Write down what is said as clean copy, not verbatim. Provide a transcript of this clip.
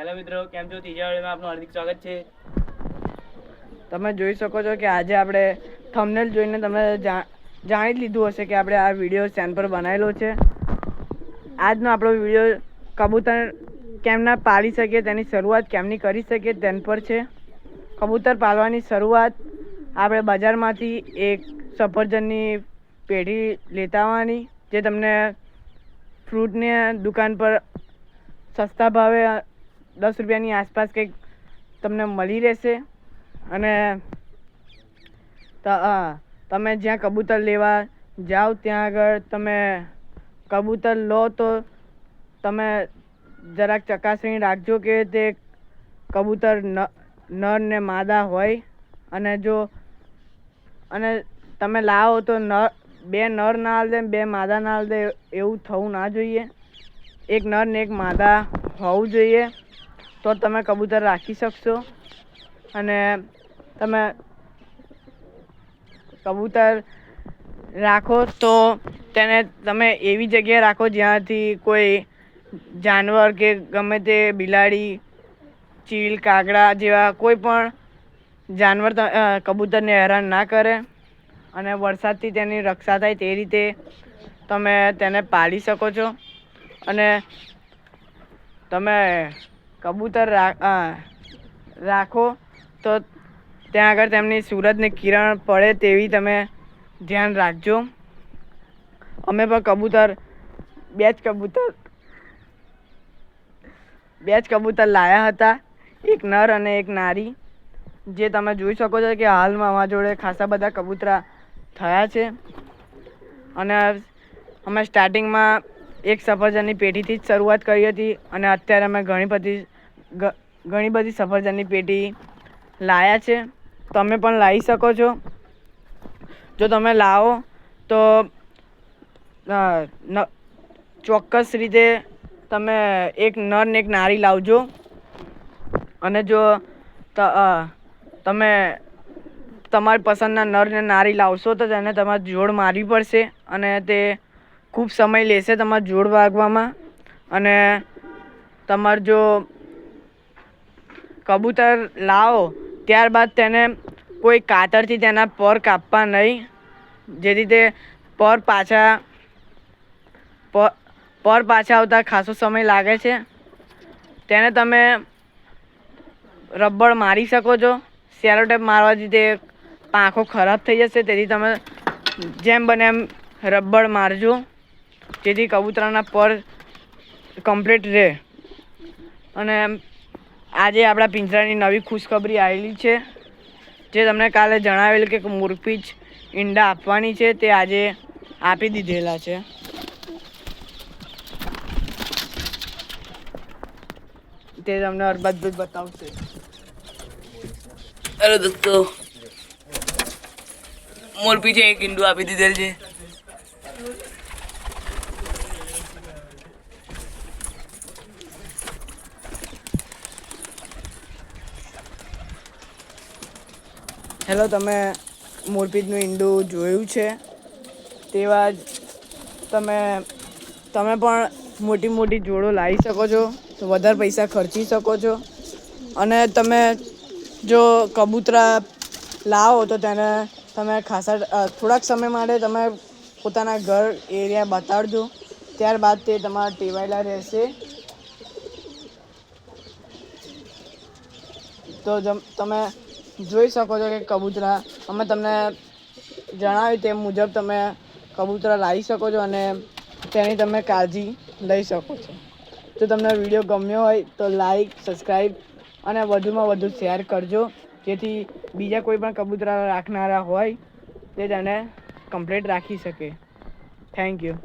Hello મિત્રો, કેમ છો? ત્રીજા વિડીયોમાં આપનું હાર્દિક સ્વાગત છે. તમે જોઈ શકો છો કે આજે આપણે થંબનેલ જોઈને તમે જાણી જ લીધું હશે કે આપણે આ વિડીયો ચેનલ પર બનાવેલો છે. આજનો આપણો વિડીયો કબૂતર કેમના પાળી શકીએ તેની શરૂઆત કેમની કરી શકીએ તેના પર છે. કબૂતર પાળવાની શરૂઆત આપણે બજારમાંથી એક સફરજનની પેઢી લેતા આવવાની, જે તમને ફ્રૂટની દુકાન પર સસ્તા ભાવે 10 રૂપિયાની આસપાસ કંઈક તમને મળી રહેશે. અને તમે જ્યાં કબૂતર લેવા જાઓ ત્યાં આગળ તમે કબૂતર લો તો તમે જરાક ચકાસણી રાખજો કે તે કબૂતર નર ને માદા હોય. અને તમે લાવો તો બે નર ના હાલ દે, બે માદા ના હાલ દે, એવું થવું ના જોઈએ. એક નર ને એક માદા હોવું જોઈએ, તો તમે કબૂતર રાખી શકશો. અને તમે કબૂતર રાખો તો તેને તમે એવી જગ્યાએ રાખો જ્યાંથી કોઈ જાનવર કે ગમે તે બિલાડી, ચીલ, કાગડા જેવા કોઈ પણ જાનવર કબૂતરને હેરાન ના કરે. અને વરસાદથી તેની રક્ષા થાય તે રીતે તમે તેને પાળી શકો છો. અને તમે કબૂતર રાખો તો ત્યાં આગળ તેમની સૂરજની કિરણ પડે તેવી તમે ધ્યાન રાખજો. અમે પણ બે જ કબૂતર લાવ્યા હતા, એક નર અને એક નારી, જે તમે જોઈ શકો છો કે હાલમાં અમારા જોડે ખાસા બધા કબૂતરા થયા છે. અને અમે સ્ટાર્ટિંગમાં એક સફરજનની પેટીથી જ શરૂઆત કરી હતી, અને અત્યારે અમે ઘણી બધી સફરજનની પેટી લાવ્યા છે. તમે પણ લાવી શકો છો. જો તમે લાવો તો ચોક્કસ રીતે તમે એક નર ને એક નારી લાવજો. અને જો તમે તમારી પસંદના નર ને નારી લાવશો તો તેને તમારે જોડ મારવી પડશે, અને તે ખૂબ સમય લેશે તમારે જોડ વાગવામાં. અને તમારે જો કબૂતર લાવો ત્યારબાદ તેને કોઈ કાતરથી તેના પર કાપવા નહીં, જેથી તે પર પાછા આવતા ખાસો સમય લાગે છે. તેને તમે રબર મારી શકો છો. સેલો ટેપ મારવાથી તે પાંખો ખરાબ થઈ જશે, તેથી તમે જેમ બને એમ રબર મારજો, જેથી કબૂતરના પર કમ્પ્લીટ રહે. અને આજે આપણા પિંજરાની નવી ખુશખબરી આવેલી છે, જે તમને કાલે જણાવેલ કે મોરપીંછ ઈંડા આપવાની છે, તે આજે આપી દીધેલા છે. તે તમને અરબત બતાવશે. હેલો દોસ્તો, મોરપીંછે એક ઈંડું આપી દીધેલ છે. હેલો, તમે મોરપીંછનું ઈંડું જોયું છે, તેવા જ તમે પણ મોટી મોટી જોડો લાવી શકો છો, વધારે પૈસા ખર્ચી શકો છો. અને તમે જો કબૂતરા લાવો તો તેને તમે થોડાક સમય માટે તમે પોતાના ઘર એરિયા બતાડજો, ત્યારબાદ તે તમારા ટેવાયેલા રહેશે. તો તમે જોઈ શકો છો કે કબૂતરા અમે તમને જણાવ્યું તે મુજબ તમે કબૂતરા લાવી શકો છો, અને તેની તમે કાળજી લઈ શકો છો. જો તમને વિડીયો ગમ્યો હોય તો લાઈક, સબસ્ક્રાઈબ અને વધુમાં વધુ શેર કરજો, જેથી બીજા કોઈ પણ કબૂતરા રાખનારા હોય તે તેને કમ્પ્લીટ રાખી શકે. Thank you.